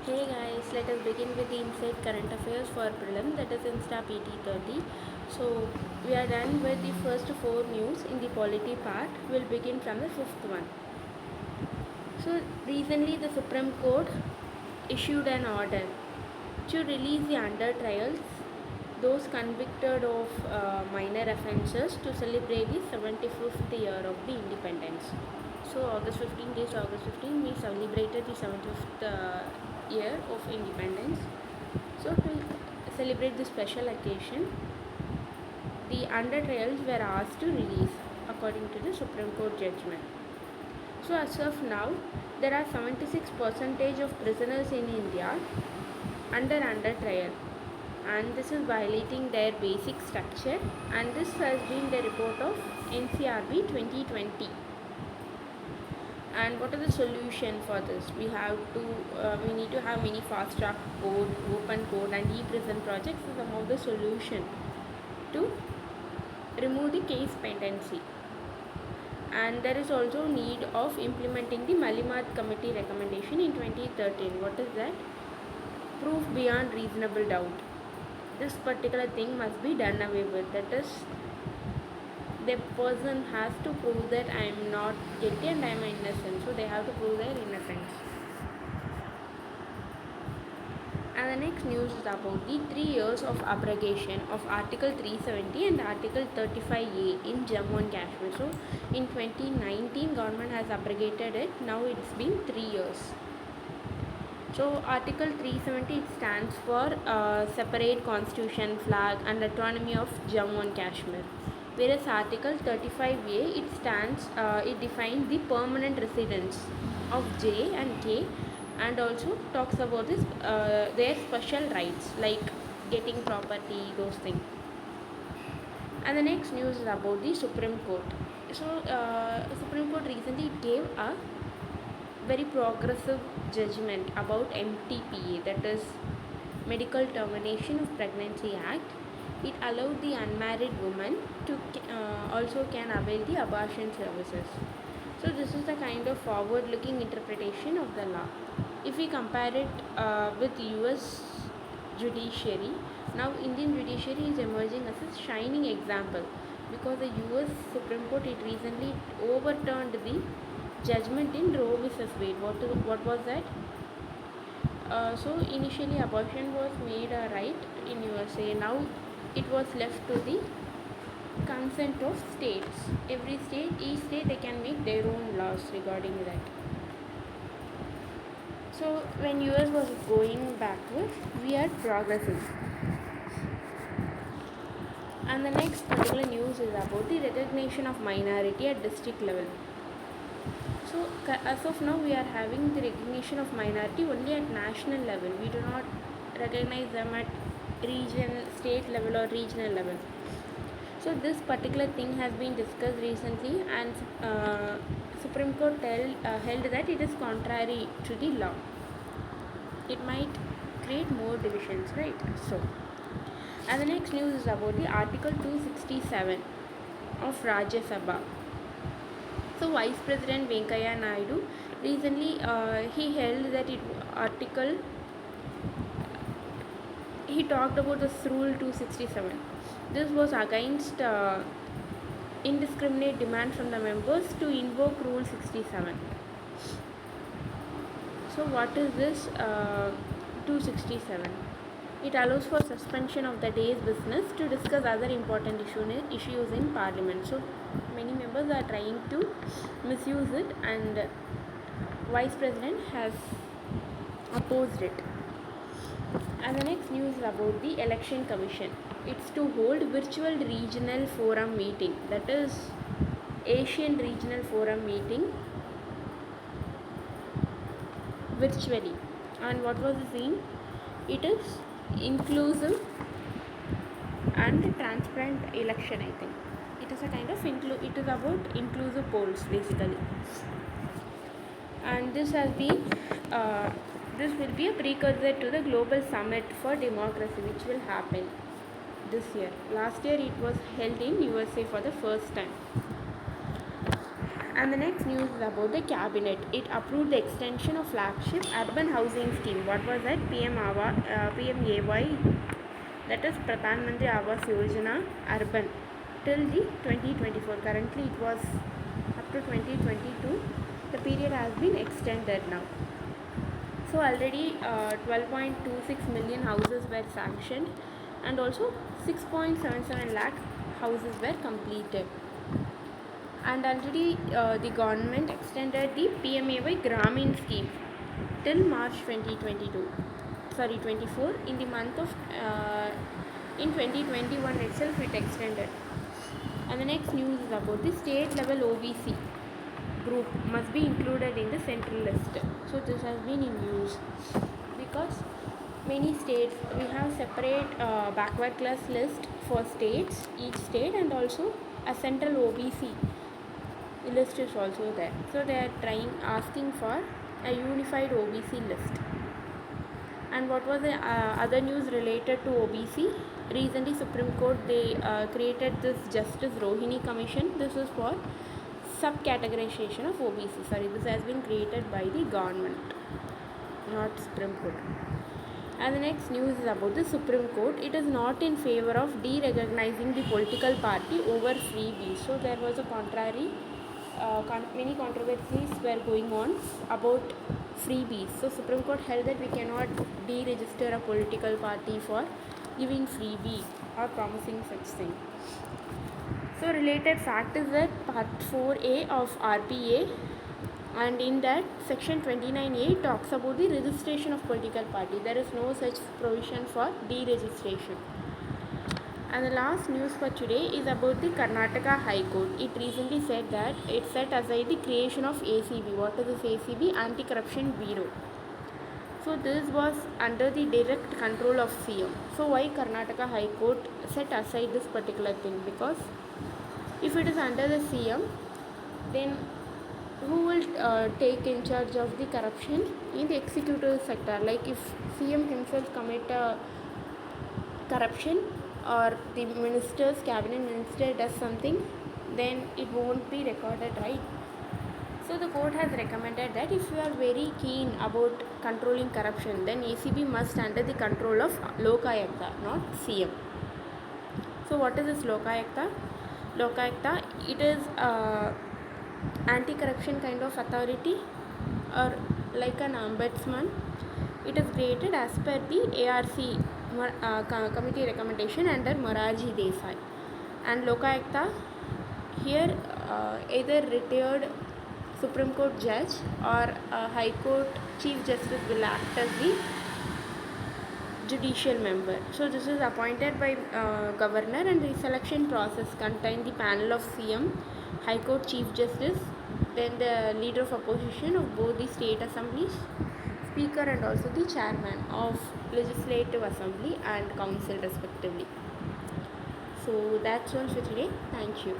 Hey guys, let us begin with the Inside Current Affairs for Prelim, that is Insta PT30. So we are done with the first four news in the Polity part. We'll begin from the fifth one. So recently the Supreme Court issued an order to release the under trials, those convicted of minor offences, to celebrate the 75th year of the independence. So August 15 days to August 15 we celebrated the 75th year of independence. So to celebrate this special occasion, the under trials were asked to release according to the Supreme Court judgment. So as of now, there are 76% of prisoners in India under trial, and this is violating their basic structure, and this has been the report of NCRB 2020. And what is the solution for this? We need to have many fast track code, open code, and e-prison projects are some of the solution to remove the case pendency. And there is also need of implementing the Malimat committee recommendation in 2013. What is that? Proof beyond reasonable doubt. This particular thing must be done away with. That is, the person has to prove that I am not guilty and I am innocent. So they have to prove their innocence. And the next news is about the 3 years of abrogation of Article 370 and Article 35A in Jammu and Kashmir. So in 2019, government has abrogated it. Now it's been 3 years. So Article 370, it stands for separate constitution, flag and autonomy of Jammu and Kashmir. Whereas Article 35A, it defines the permanent residence of J and K, and also talks about their special rights like getting property, those things. And the next news is about the Supreme Court. So Supreme Court recently gave a very progressive judgment about MTPA, that is Medical Termination of Pregnancy Act. It allowed the unmarried woman to also can avail the abortion services. So this is the kind of forward-looking interpretation of the law. If we compare it with US judiciary, now Indian judiciary is emerging as a shining example, because the US Supreme Court, it recently overturned the judgment in Roe vs. Wade. What was that? So initially abortion was made a right in USA. Now it was left to the consent of states. Each state, they can make their own laws regarding that. So when US was going backwards, we are progressing. And the next particular news is about the recognition of minority at district level. So as of now, we are having the recognition of minority only at national level. We do not recognize them at state level or regional level. So this particular thing has been discussed recently, and Supreme Court held that it is contrary to the law. It might create more divisions, right? So, and the next news is about the Article 267 of Rajya Sabha. So Vice President Venkaiah Naidu recently he held that he talked about this Rule 267. This was against indiscriminate demand from the members to invoke Rule 67. So what is this 267? It allows for suspension of the day's business to discuss other important issues in Parliament. So many members are trying to misuse it, and Vice President has opposed it. And the next news is about the Election Commission. It's to hold virtual regional forum meeting, that is Asian Regional Forum meeting virtually. And what was the theme? It is inclusive and transparent election, I think. It is a kind of it is about inclusive polls basically. And this has been this will be a precursor to the Global Summit for Democracy, which will happen this year. Last year it was held in USA for the first time. And the next news is about the cabinet. It approved the extension of flagship urban housing scheme. What was that? PMAY, that is Pradhan Mantri Awas Yojana Urban, till the 2024. Currently it was up to 2022. The period has been extended now. So already 12.26 million houses were sanctioned, and also 6.77 lakh houses were completed. And already the government extended the PMAY Gramin scheme till March 2022. Sorry, 24. In the month of in 2021 itself it extended. And the next news is about the state level OBC group must be included in the central list. So this has been in news because many states, we have separate backward class list for states, each state, and also a central OBC list is also there. So they are asking for a unified OBC list. And what was the other news related to OBC? Recently Supreme Court, they created this Justice Rohini Commission. This is for subcategorization of OBC. Sorry, this has been created by the government, not Supreme Court. And the next news is about the Supreme Court. It is not in favor of de-recognizing the political party over freebies. So there was a contrary, many controversies were going on about freebies. So Supreme Court held that we cannot deregister a political party for giving freebie or promising such thing. So related fact is that part 4A of RPA, and in that section 29A talks about the registration of political party. There is no such provision for deregistration. And the last news for today is about the Karnataka High Court. It recently said that it set aside the creation of ACB. What is this ACB? Anti-Corruption Bureau. So this was under the direct control of CM. So why Karnataka High Court set aside this particular thing? Because if it is under the CM, then who will take in charge of the corruption in the executive sector? Like if CM himself commit a corruption, or the minister's cabinet minister does something, then it won't be recorded, right? So the court has recommended that if you are very keen about controlling corruption, then ACB must under the control of Lokayukta, not CM. So what is this Lokayukta? Lokayukta, it is anti-corruption kind of authority, or like an ombudsman. It is created as per the ARC committee recommendation under Morarji Desai. And Lokayukta, here either retired Supreme Court judge or High Court Chief Justice will act as the judicial member. So this is appointed by governor, and the selection process contains the panel of CM, High Court Chief Justice, then the leader of opposition of both the state assemblies, speaker, and also the chairman of legislative assembly and council respectively. So that's all for today. Thank you.